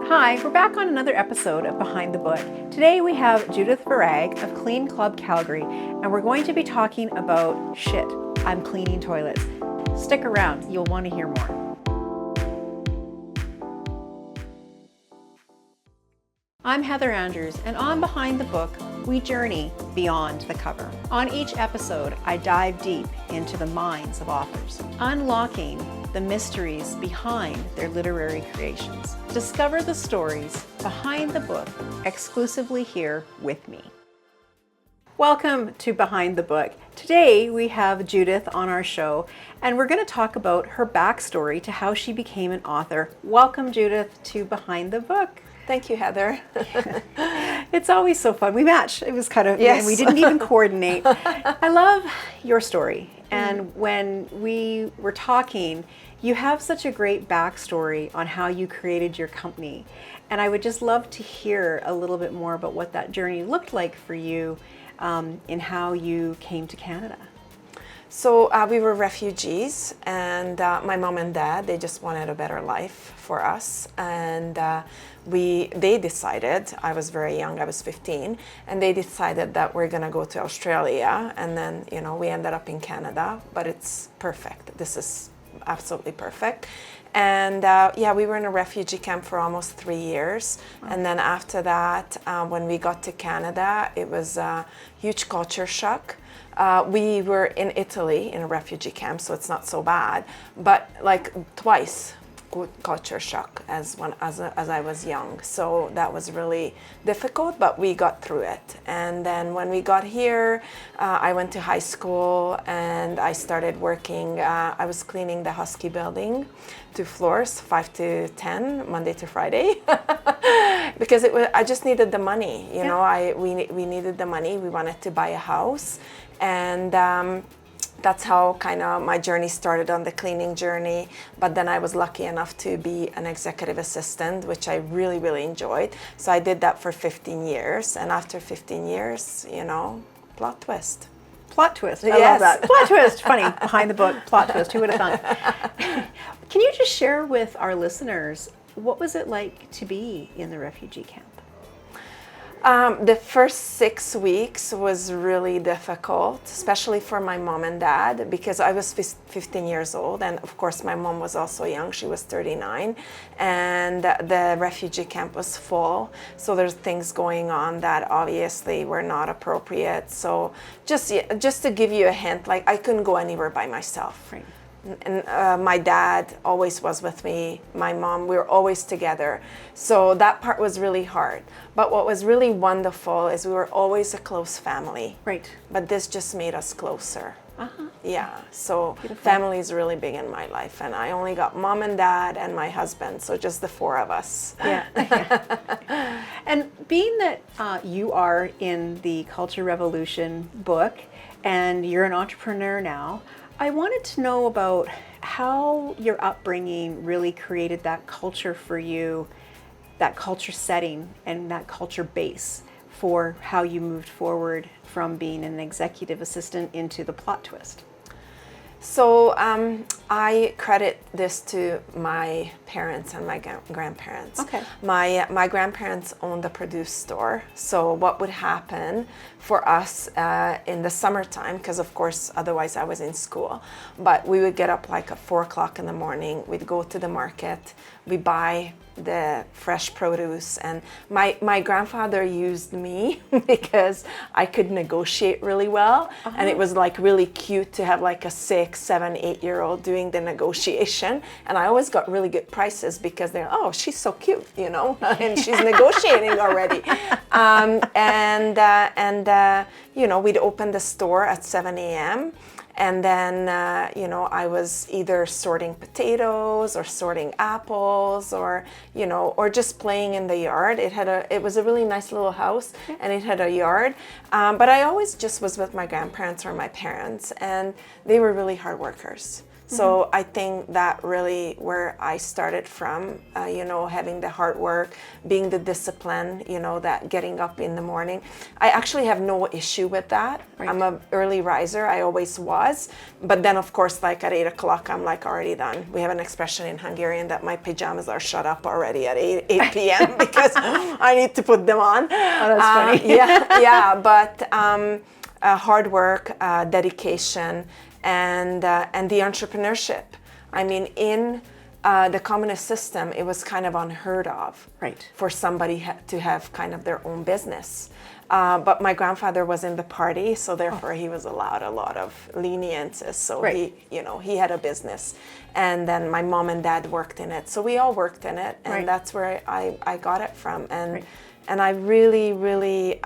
Hi, we're back on another episode of Behind the Book. Today we have Judith Virag of Clean Club Calgary, and we're going to be talking about shit. I'm cleaning toilets. Stick around, you'll want to hear more. I'm Heather Andrews, and on Behind the Book, we journey beyond the cover. On each episode, I dive deep into the minds of authors, unlocking the mysteries behind their literary creations. Discover the stories behind the book exclusively here with me. Welcome to Behind the Book. Today we have Judith on our show, and we're going to talk about her backstory to how she became an author. Welcome, Judith, to Behind the Book. Thank you, Heather. It's always so fun. We match. It was kind of, yes. And we didn't even coordinate. I love your story. And when we were talking, you have such a great backstory on how you created your company. And I would just love to hear a little bit more about what that journey looked like for you in how you came to Canada. So we were refugees, and my mom and dad, they just wanted a better life for us. And they decided, I was very young, I was 15, and they decided that we're gonna go to Australia, and then, we ended up in Canada, but it's perfect. This is absolutely perfect. And we were in a refugee camp for almost 3 years. Wow. And then after that, when we got to Canada, it was a huge culture shock. We were in Italy in a refugee camp, so it's not so bad, but like twice culture shock as I was young. So that was really difficult, but we got through it. And then when we got here, I went to high school and I started working. I was cleaning the Husky building, 2 floors, 5 to 10, Monday to Friday, because I just needed the money. We needed the money. We wanted to buy a house, and that's how kind of my journey started on the cleaning journey. But then I was lucky enough to be an executive assistant, which I really, really enjoyed. So I did that for 15 years. And after 15 years, plot twist. Plot twist. I Yes. love that. Plot twist. Funny. Behind the book. Plot twist. Who would have thought? Can you just share with our listeners, what was it like to be in the refugee camp? The first 6 weeks was really difficult, especially for my mom and dad, because I was 15 years old, and of course my mom was also young. She was 39, and the refugee camp was full, so there's things going on that obviously were not appropriate. So just to give you a hint, like I couldn't go anywhere by myself. Right. And my dad always was with me, my mom, we were always together. So that part was really hard. But what was really wonderful is we were always a close family. Right. But this just made us closer. Uh-huh. Yeah, so Beautiful. Family is really big in my life. And I only got mom and dad and my husband, so just the 4 of us. Yeah. And being that you are in the Culture Revolution book and you're an entrepreneur now, I wanted to know about how your upbringing really created that culture for you, that culture setting and that culture base for how you moved forward from being an executive assistant into the plot twist. So I credit this to my parents and my grandparents. Okay. My grandparents owned a produce store. So what would happen for us in the summertime, because of course otherwise I was in school, but we would get up like at 4 o'clock in the morning. We'd go to the market. We buy the fresh produce, and my grandfather used me because I could negotiate really well. Uh-huh. And it was like really cute to have like a 6, 7, 8-year-old doing the negotiation, and I always got really good prices because they're, oh, she's so cute, and she's negotiating already. We'd open the store at 7 a.m. And then, I was either sorting potatoes or sorting apples or just playing in the yard. It was a really nice little house, and it had a yard. But I always just was with my grandparents or my parents, and they were really hard workers. So I think that really where I started from, having the hard work, being the discipline, that getting up in the morning. I actually have no issue with that. Right. I'm an early riser, I always was. But then of course, like at 8 o'clock, I'm like already done. We have an expression in Hungarian that my pajamas are shut up already at 8 p.m. because I need to put them on. Oh, that's funny. Yeah, but hard work, dedication, and the entrepreneurship. I mean, in the communist system, it was kind of unheard of for somebody to have kind of their own business. But my grandfather was in the party, so therefore he was allowed a lot of leniences. So he had a business, and then my mom and dad worked in it. So we all worked in it, and that's where I got it from. And I really, really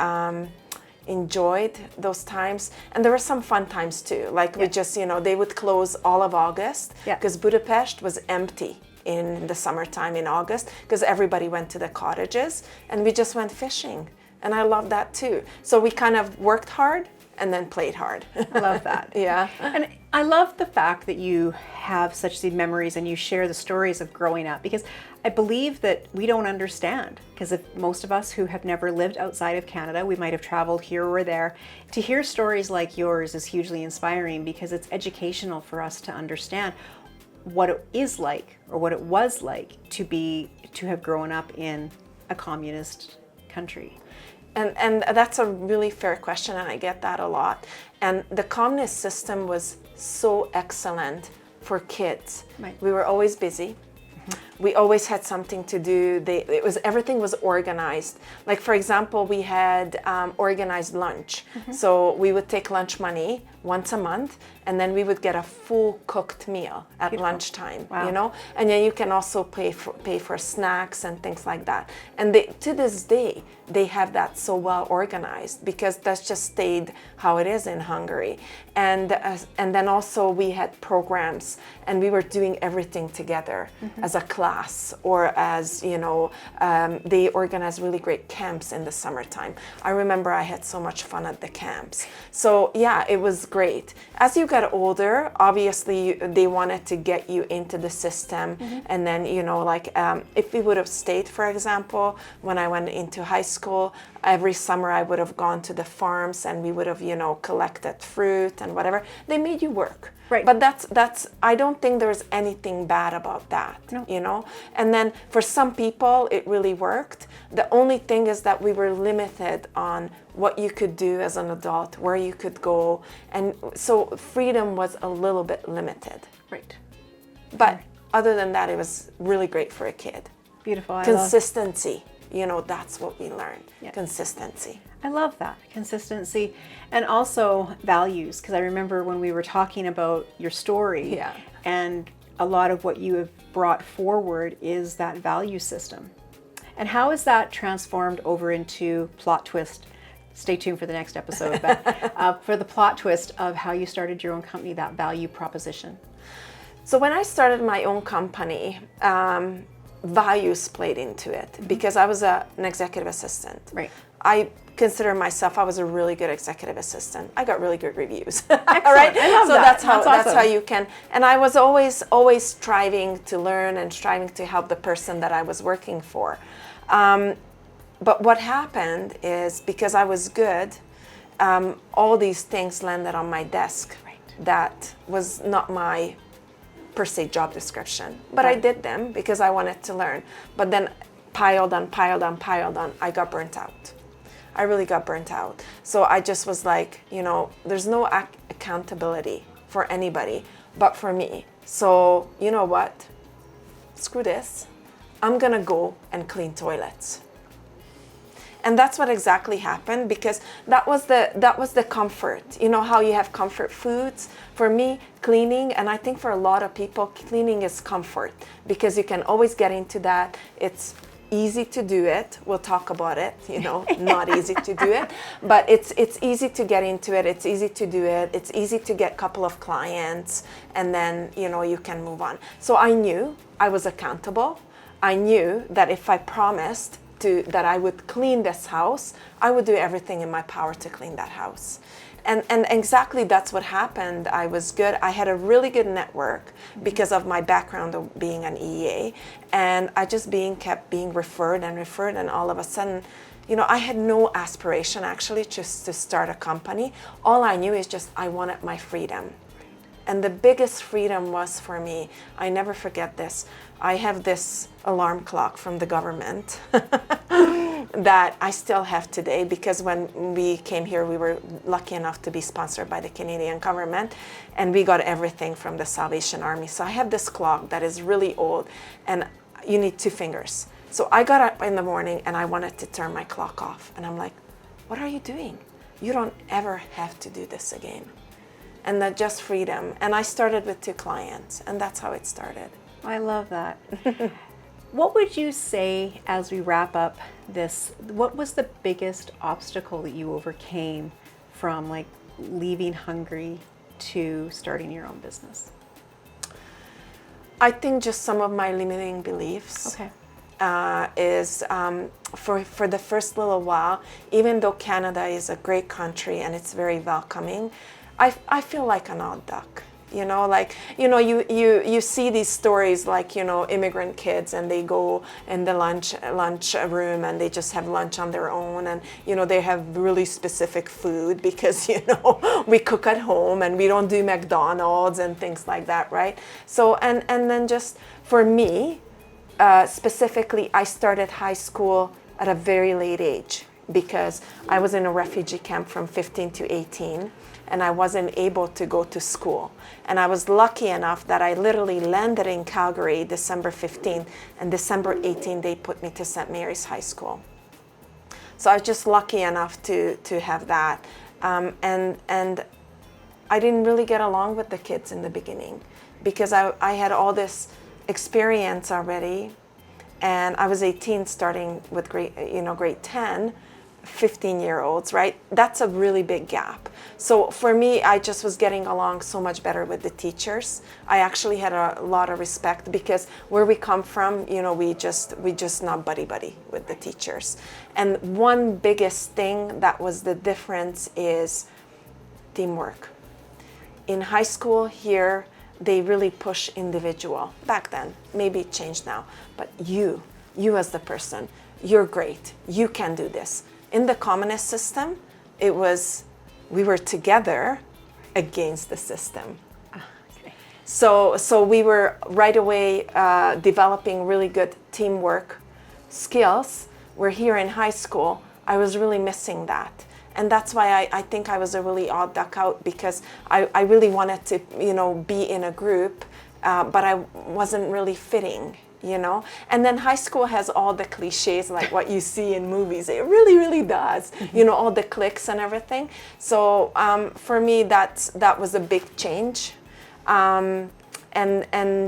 enjoyed those times. And there were some fun times too. Like we just, they would close all of August because Budapest was empty in the summertime in August because everybody went to the cottages, and we just went fishing. And I love that too. So we kind of worked hard and then played hard. I love that. Yeah. And I love the fact that you have such deep memories and you share the stories of growing up, because I believe that we don't understand, because if most of us who have never lived outside of Canada, we might have traveled here or there. To hear stories like yours is hugely inspiring, because it's educational for us to understand what it is like, or what it was like to have grown up in a communist country. And that's a really fair question, and I get that a lot. And the communist system was so excellent for kids. Right. We were always busy. We always had something to do. Everything was organized. Like for example, we had organized lunch. So we would take lunch money once a month, and then we would get a full cooked meal at lunchtime. Wow. And then you can also pay for snacks and things like that. And to this day, they have that so well organized, because that's just stayed how it is in Hungary. And then also we had programs, and we were doing everything together as a class, or as they organized really great camps in the summertime. I remember I had so much fun at the camps. So yeah, it was great. As you got older, obviously they wanted to get you into the system, and then if we would have stayed, for example, when I went into high school, every summer I would have gone to the farms, and we would have collected fruit and whatever. They made you work. Right. But that's I don't think there's anything bad about that. No. And then for some people it really worked. The only thing is that we were limited on what you could do as an adult, where you could go, and so freedom was a little bit limited. Right. But other than that, it was really great for a kid. Beautiful. Consistency. That's what we learned. Yeah. Consistency. I love that. Consistency, and also values, because I remember when we were talking about your story, and a lot of what you have brought forward is that value system. And how is that transformed over into plot twist? Stay tuned for the next episode, but for the plot twist of how you started your own company, that value proposition. So when I started my own company, values played into it, because I was an executive assistant. Right. I consider myself, I was a really good executive assistant. I got really good reviews. Excellent. Right? I love so that. that's awesome. how you can. And I was always striving to learn and striving to help the person that I was working for. But what happened is, because I was good, all these things landed on my desk. Right. That was not my per se job description, but I did them because I wanted to learn. But then piled on, I got burnt out. I really got burnt out. So I just was like, there's no accountability for anybody but for me. So you know what? Screw this. I'm gonna go and clean toilets. And that's what exactly happened, because that was the comfort. You know how you have comfort foods? For me, cleaning, and I think for a lot of people, cleaning is comfort, because you can always get into that. It's easy to do it. We'll talk about it, not easy to do it, but it's easy to get into it. It's easy to do it. It's easy to get a couple of clients, and then, you can move on. So I knew I was accountable. I knew that if I promised that I would clean this house, I would do everything in my power to clean that house. And exactly that's what happened. I was good. I had a really good network because of my background of being an EA, and I just kept being referred, and all of a sudden, you know, I had no aspiration actually just to start a company. All I knew is just I wanted my freedom. And the biggest freedom was for me, I never forget this, I have this alarm clock from the government that I still have today, because when we came here, we were lucky enough to be sponsored by the Canadian government, and we got everything from the Salvation Army. So I have this clock that is really old, and you need 2 fingers. So I got up in the morning and I wanted to turn my clock off. And I'm like, what are you doing? You don't ever have to do this again. And that just freedom. And I started with 2 clients, and that's how it started. I love that. What would you say as we wrap up this, what was the biggest obstacle that you overcame from like leaving Hungary to starting your own business? I think just some of my limiting beliefs. Okay. Is for the first little while, even though Canada is a great country and it's very welcoming, I feel like an odd duck. You know, like, you know, you see these stories like, you know, immigrant kids, and they go in the lunch room and they just have lunch on their own, and, you know, they have really specific food because, you know, we cook at home and we don't do McDonald's and things like that, right? So, and then just for me, specifically, I started high school at a very late age because I was in a refugee camp from 15 to 18, and I wasn't able to go to school. And I was lucky enough that I literally landed in Calgary December 15, and December 18 they put me to St. Mary's High School. So I was just lucky enough to have that. And I didn't really get along with the kids in the beginning because I had all this experience already, and I was 18 starting with grade 10, 15-year-olds, right? That's a really big gap. So for me, I just was getting along so much better with the teachers. I actually had a lot of respect because where we come from, you know, we just not buddy with the teachers. And one biggest thing that was the difference is teamwork. In high school here, they really push individual. Back then, maybe it changed now, but you as the person, you're great, you can do this. In the communist system, it was, we were together against the system. Okay. So we were right away developing really good teamwork skills, where here in high school, I was really missing that. And that's why I think I was a really odd duck out, because I really wanted to, you know, be in a group, but I wasn't really fitting, you know. And then high school has all the cliches, like what you see in movies. It really, really does, you know, all the cliques and everything. So for me, that was a big change, and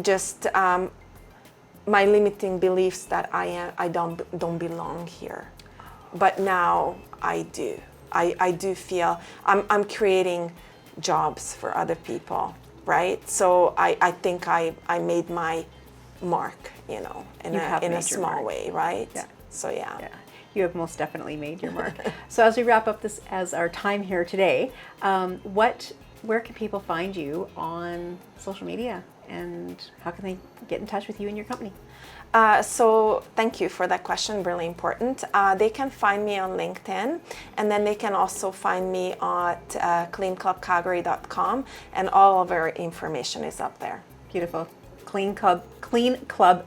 just my limiting beliefs that I don't belong here, but now I do. I do feel I'm creating jobs for other people, right? So I think I made my mark, you know, in a small way, right? Yeah. So yeah. You have most definitely made your mark. So as we wrap up this, as our time here today, where can people find you on social media, and how can they get in touch with you and your company? So thank you for that question, really important. They can find me on LinkedIn, and then they can also find me at cleanclubcalgary.com, and all of our information is up there. Beautiful. Clean Club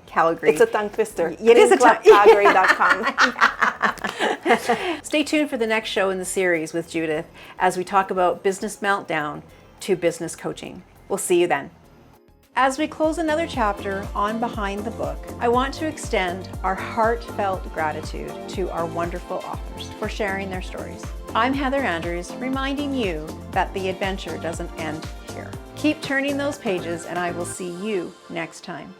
Calgary. It's a tongue twister. It is a tongue. cleanclubcalgary.com. Stay tuned for the next show in the series with Judith as we talk about business meltdown to business coaching. We'll see you then. As we close another chapter on Behind the Book, I want to extend our heartfelt gratitude to our wonderful authors for sharing their stories. I'm Heather Andrews, reminding you that the adventure doesn't end here. Keep turning those pages, and I will see you next time.